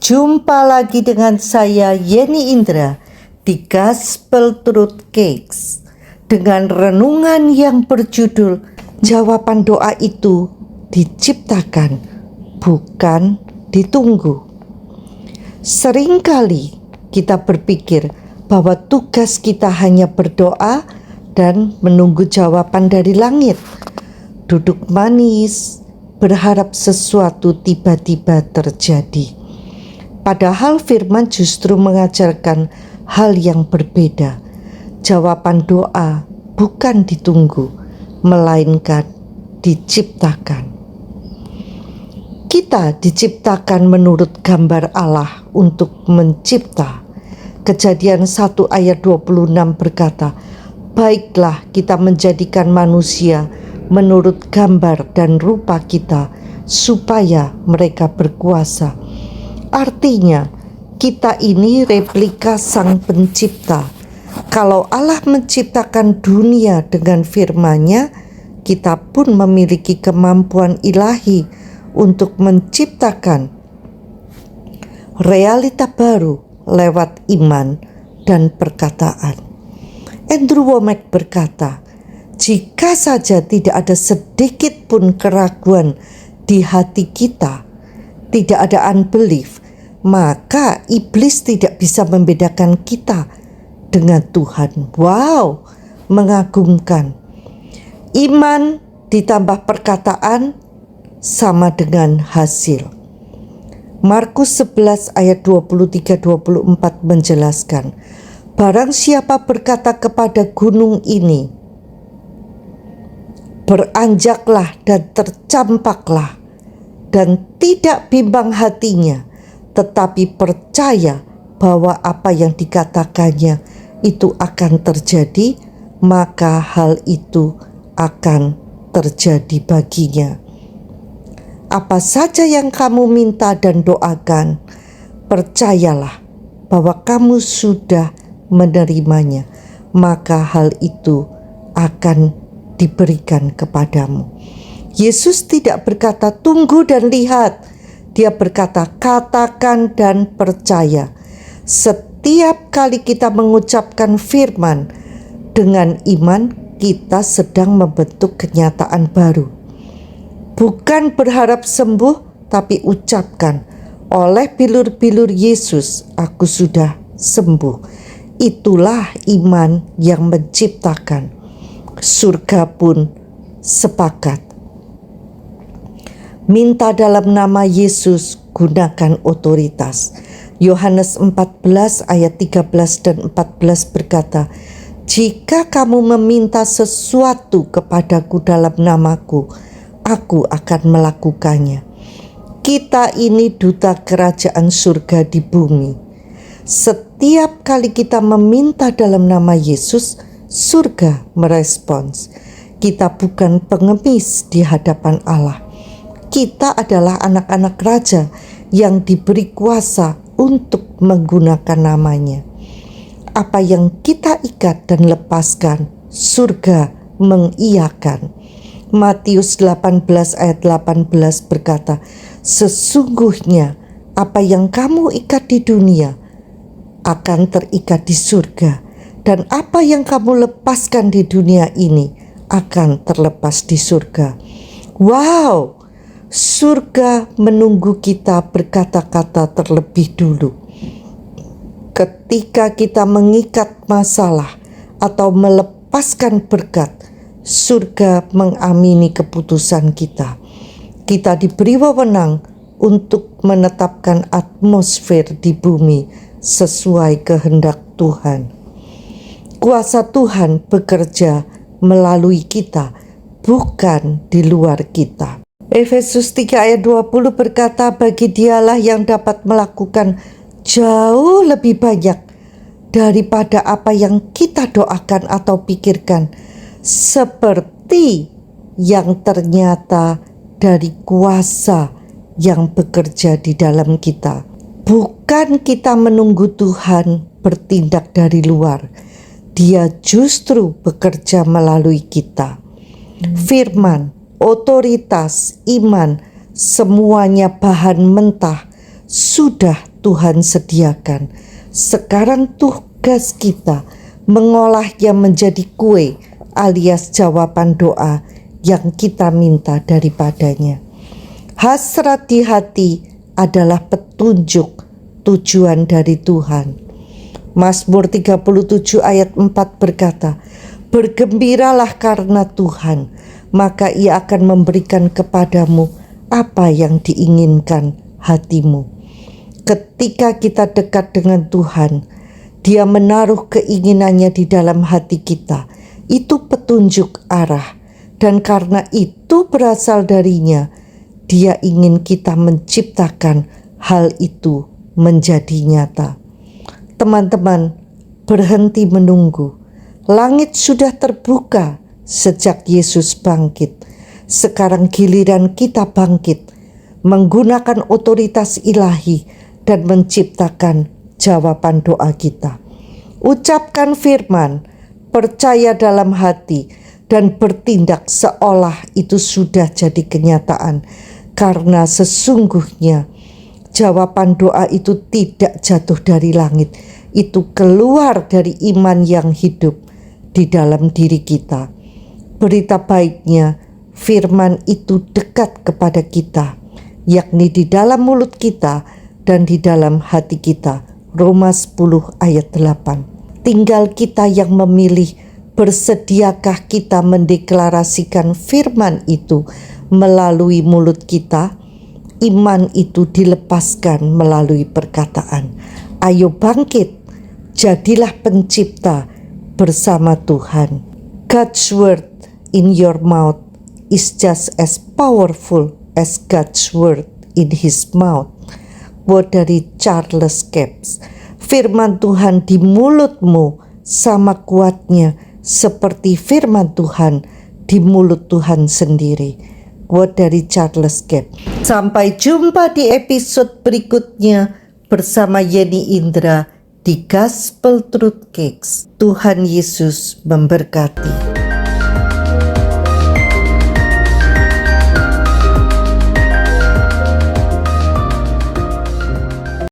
Jumpa lagi dengan saya Yeni Indra di Gospel Truth Cakes dengan renungan yang berjudul jawaban doa itu diciptakan, bukan ditunggu. Seringkali kita berpikir bahwa tugas kita hanya berdoa dan menunggu jawaban dari langit. Duduk manis, berharap sesuatu tiba-tiba terjadi. Padahal firman justru mengajarkan hal yang berbeda. Jawaban doa bukan ditunggu, melainkan diciptakan. Kita diciptakan menurut gambar Allah untuk mencipta. Kejadian 1 ayat 26 berkata, "Baiklah kita menjadikan manusia menurut gambar dan rupa kita, supaya mereka berkuasa." Artinya, kita ini replika Sang Pencipta. Kalau Allah menciptakan dunia dengan firman-Nya, kita pun memiliki kemampuan ilahi untuk menciptakan realita baru lewat iman dan perkataan. Andrew Wommack berkata, "Jika saja tidak ada sedikit pun keraguan di hati kita, tidak ada unbelief, maka iblis tidak bisa membedakan kita dengan Tuhan." Wow, mengagumkan. Iman ditambah perkataan sama dengan hasil. Markus 11 ayat 23-24 menjelaskan, "Barang siapa berkata kepada gunung ini, beranjaklah dan tercampaklah, dan tidak bimbang hatinya, tetapi percaya bahwa apa yang dikatakannya itu akan terjadi, maka hal itu akan terjadi baginya." Apa saja yang kamu minta dan doakan, percayalah bahwa kamu sudah menerimanya, maka hal itu akan diberikan kepadamu. Yesus tidak berkata tunggu dan lihat. Dia berkata katakan dan percaya. Setiap kali kita mengucapkan firman dengan iman, kita sedang membentuk kenyataan baru. Bukan berharap sembuh, tapi ucapkan, oleh bilur-bilur Yesus aku sudah sembuh. Itulah iman yang menciptakan. Surga pun sepakat. Minta dalam nama Yesus, gunakan otoritas. Yohanes 14 ayat 13 dan 14 berkata, "Jika kamu meminta sesuatu kepadaku dalam namaku, aku akan melakukannya." Kita ini duta kerajaan surga di bumi. Setiap kali kita meminta dalam nama Yesus, surga merespons. Kita bukan pengemis di hadapan Allah. Kita adalah anak-anak raja yang diberi kuasa untuk menggunakan namanya. Apa yang kita ikat dan lepaskan, surga mengiyakan. Matius 18 ayat 18 berkata, "Sesungguhnya apa yang kamu ikat di dunia akan terikat di surga, dan apa yang kamu lepaskan di dunia ini akan terlepas di surga." Wow! Surga menunggu kita berkata-kata terlebih dulu. Ketika kita mengikat masalah atau melepaskan berkat, surga mengamini keputusan kita. Kita diberi wewenang untuk menetapkan atmosfer di bumi sesuai kehendak Tuhan. Kuasa Tuhan bekerja melalui kita, bukan di luar kita. Efesus 3 ayat 20 berkata, "Bagi Dialah yang dapat melakukan jauh lebih banyak daripada apa yang kita doakan atau pikirkan, seperti yang ternyata dari kuasa yang bekerja di dalam kita." Bukan kita menunggu Tuhan bertindak dari luar, Dia justru bekerja melalui kita. Firman, otoritas, iman, semuanya bahan mentah sudah Tuhan sediakan. Sekarang tugas kita mengolahnya menjadi kue alias jawaban doa yang kita minta daripadanya. Hasrat di hati adalah petunjuk tujuan dari Tuhan. Mazmur 37 ayat 4 berkata, "Bergembiralah karena Tuhan, maka Ia akan memberikan kepadamu apa yang diinginkan hatimu." Ketika kita dekat dengan Tuhan, Dia menaruh keinginannya di dalam hati kita. Itu petunjuk arah, dan karena itu berasal darinya, Dia ingin kita menciptakan hal itu menjadi nyata. Teman-teman, berhenti menunggu. Langit sudah terbuka sejak Yesus bangkit. Sekarang giliran kita bangkit, menggunakan otoritas ilahi dan menciptakan jawaban doa kita. Ucapkan firman, percaya dalam hati, dan bertindak seolah itu sudah jadi kenyataan. Karena sesungguhnya jawaban doa itu tidak jatuh dari langit. Itu keluar dari iman yang hidup di dalam diri kita. Berita baiknya, firman itu dekat kepada kita, yakni di dalam mulut kita dan di dalam hati kita. Roma 10 ayat 8. Tinggal kita yang memilih, bersediakah kita mendeklarasikan firman itu melalui mulut kita? Iman itu dilepaskan melalui perkataan. Ayo bangkit, jadilah pencipta bersama Tuhan. God's word in your mouth is just as powerful as God's word in his mouth. Quote dari Charles Capps. Firman Tuhan di mulutmu sama kuatnya seperti firman Tuhan di mulut Tuhan sendiri. Quote dari Charles Capps. Sampai jumpa di episode berikutnya bersama Yeni Indra di Gospel Truth Cakes. Tuhan Yesus memberkati.